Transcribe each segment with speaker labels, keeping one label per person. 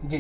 Speaker 1: जी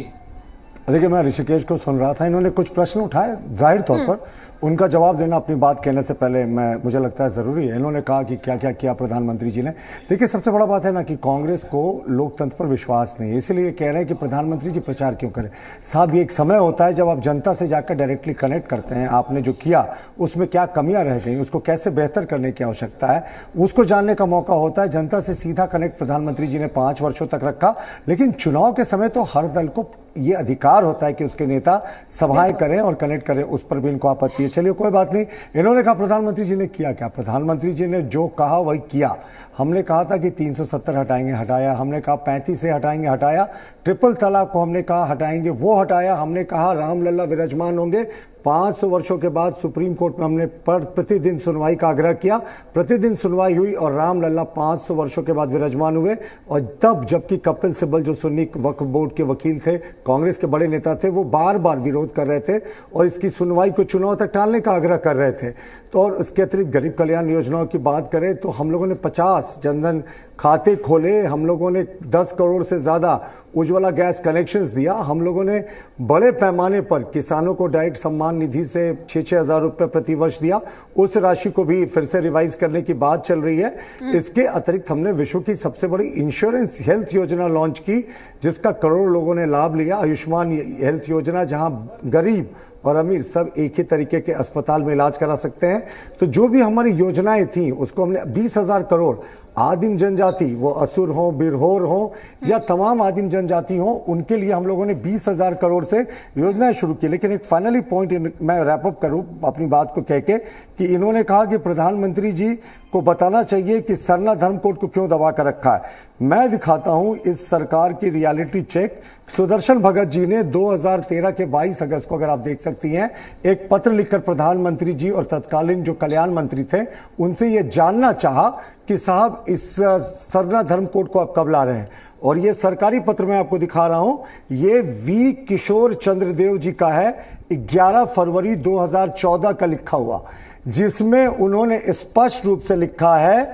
Speaker 2: देखिए, मैं ऋषिकेश को सुन रहा था, इन्होंने कुछ प्रश्न उठाए, जाहिर तौर पर उनका जवाब देना अपनी बात कहने से पहले मुझे लगता है ज़रूरी है। इन्होंने कहा कि क्या क्या किया प्रधानमंत्री जी ने। देखिए, सबसे बड़ा बात है ना कि कांग्रेस को लोकतंत्र पर विश्वास नहीं है, इसीलिए कह रहे हैं कि प्रधानमंत्री जी प्रचार क्यों करें। साहब, ये एक समय होता है जब आप जनता से जाकर डायरेक्टली कनेक्ट करते हैं। आपने जो किया उसमें क्या कमियां रह गई, उसको कैसे बेहतर करने की आवश्यकता है, उसको जानने का मौका होता है। जनता से सीधा कनेक्ट प्रधानमंत्री जी ने 5 वर्षों तक रखा, लेकिन चुनाव के समय तो हर दल को ये अधिकार होता है कि उसके नेता सभाएं करें और कनेक्ट करें, उस पर भी इनको आपत्ति है। चलिए, कोई बात नहीं। इन्होंने कहा प्रधानमंत्री जी ने किया क्या। प्रधानमंत्री जी ने जो कहा वही किया। हमने कहा था कि 370 हटाएंगे, हटाया। हमने कहा 35 से हटाएंगे, हटाया। ट्रिपल तलाक को हमने कहा हटाएंगे, वो हटाया। हमने कहा रामलला विराजमान होंगे। 500 वर्षों के बाद सुप्रीम कोर्ट में हमने प्रतिदिन सुनवाई का आग्रह किया, प्रतिदिन सुनवाई हुई और रामलला 500 वर्षों के बाद विराजमान हुए। और तब जबकि कपिल सिब्बल जो सुन्नी वक्फ बोर्ड के वकील थे, कांग्रेस के बड़े नेता थे, वो बार बार विरोध कर रहे थे और इसकी सुनवाई को चुनाव तक टालने का आग्रह कर रहे थे। तो और इसके अतिरिक्त गरीब कल्याण योजनाओं की बात करें तो हम लोगों ने 50 जनधन खाते खोले, हम लोगों ने 10 करोड़ से ज़्यादा उज्ज्वला गैस कनेक्शंस दिया, हम लोगों ने बड़े पैमाने पर किसानों को डायरेक्ट सम्मान निधि से 6-6 हज़ार रुपये प्रति वर्ष दिया। उस राशि को भी फिर से रिवाइज करने की बात चल रही है। इसके अतिरिक्त हमने विश्व की सबसे बड़ी इंश्योरेंस हेल्थ योजना लॉन्च की, जिसका करोड़ों लोगों ने लाभ लिया। आयुष्मान हेल्थ योजना, जहां गरीब और अमीर सब एक ही तरीके के अस्पताल में इलाज करा सकते हैं। तो जो भी हमारी योजनाएं थी उसको हमने 20,000 करोड़ आदिम जनजाति, वो असुर हो, बिरहोर हो या तमाम आदिम जनजाति हो, उनके लिए हम लोगों ने 20,000 करोड़ से योजनाएं शुरू की। लेकिन एक फाइनली पॉइंट मैं रैप अप करूं अपनी बात को कहके कि इन्होंने कहा कि प्रधानमंत्री जी को बताना चाहिए कि सरना धर्म कोड को क्यों दबा कर रखा है। मैं दिखाता हूं इस सरकार की रियलिटी चेक। सुदर्शन भगत जी ने 2013 के 22 अगस्त को, अगर आप देख सकती हैं, एक पत्र लिखकर प्रधानमंत्री जी और तत्कालीन जो कल्याण मंत्री थे उनसे यह जानना चाहा कि साहब इस सरना धर्म कोड को आप कब ला रहे हैं। और ये सरकारी पत्र मैं आपको दिखा रहा हूं, ये वी किशोर चंद्रदेव जी का है, 11 फरवरी 2014 का लिखा हुआ, जिसमें उन्होंने स्पष्ट रूप से लिखा है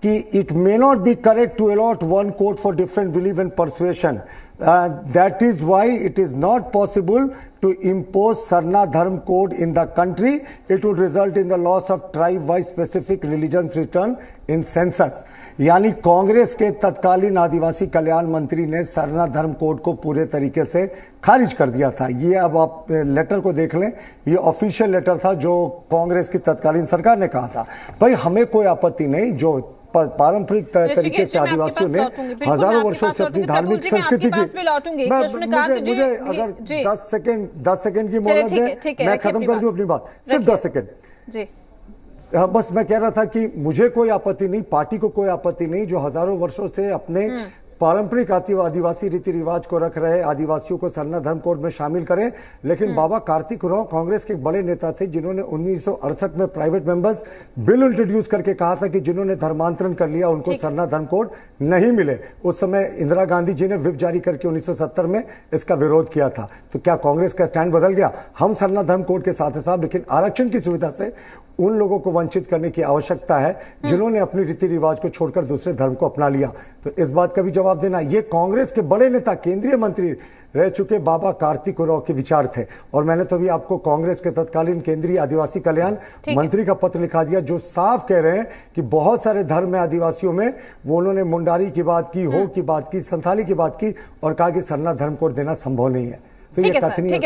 Speaker 2: कि it may not be correct to allot one code for different believe and persuasion, that is why it is not possible to impose Sarna Dharm code in the country. It would result in the loss of tribe-wise specific religions return in census. यानी कांग्रेस के तत्कालीन आदिवासी कल्याण मंत्री ने सरना धर्म code को पूरे तरीके से खारिज कर दिया था। ये अब आप लेटर को देख लें, ये ऑफिशियल लेटर था जो कांग्रेस की तत्कालीन सरकार ने कहा था। भाई, हमें कोई आपत्ति नहीं, जो पारंपरिक तरीके से आदिवासियों ने हजारों वर्षों से अपनी धार्मिक संस्कृति की, मुझे अगर 10 सेकंड की मोहलत दें, मैं खत्म कर दूं अपनी बात, सिर्फ 10 सेकंड। बस मैं कह रहा था कि मुझे कोई आपत्ति नहीं, पार्टी को कोई आपत्ति नहीं, जो हजारों वर्षों से अपने पारंपरिक आदिवासी रीति रिवाज को रख रहे आदिवासियों को सरना धर्म कोड में शामिल करें। लेकिन बाबा कार्तिक उरांव कांग्रेस के एक बड़े नेता थे, जिन्होंने 1968 में प्राइवेट मेंबर्स बिल इंट्रोड्यूस करके कहा था कि जिन्होंने धर्मांतरण कर लिया उनको सरना धर्म कोड नहीं मिले। उस समय इंदिरा गांधी जी ने व्हिप जारी करके 1970 में इसका विरोध किया था। तो क्या कांग्रेस का स्टैंड बदल गया? हम सरना धर्म कोड के साथ है साहब, लेकिन आरक्षण की सुविधा से उन लोगों को वंचित करने की आवश्यकता है जिन्होंने अपनी रीति रिवाज को छोड़कर दूसरे धर्म को अपना लिया। तो इस बात का भी जवाब देना। ये कांग्रेस के बड़े नेता, केंद्रीय मंत्री रह चुके बाबा कार्तिक उरांव के विचार थे। और मैंने तो अभी आपको कांग्रेस के तत्कालीन केंद्रीय आदिवासी कल्याण मंत्री का पत्र लिखा दिया, जो साफ कह रहे हैं कि बहुत सारे धर्म है आदिवासियों में। वो उन्होंने मुंडारी की बात की, हो की बात की, संथाली की बात की और कहा कि सरना धर्म कोड देना संभव नहीं है। तो ये कथनीय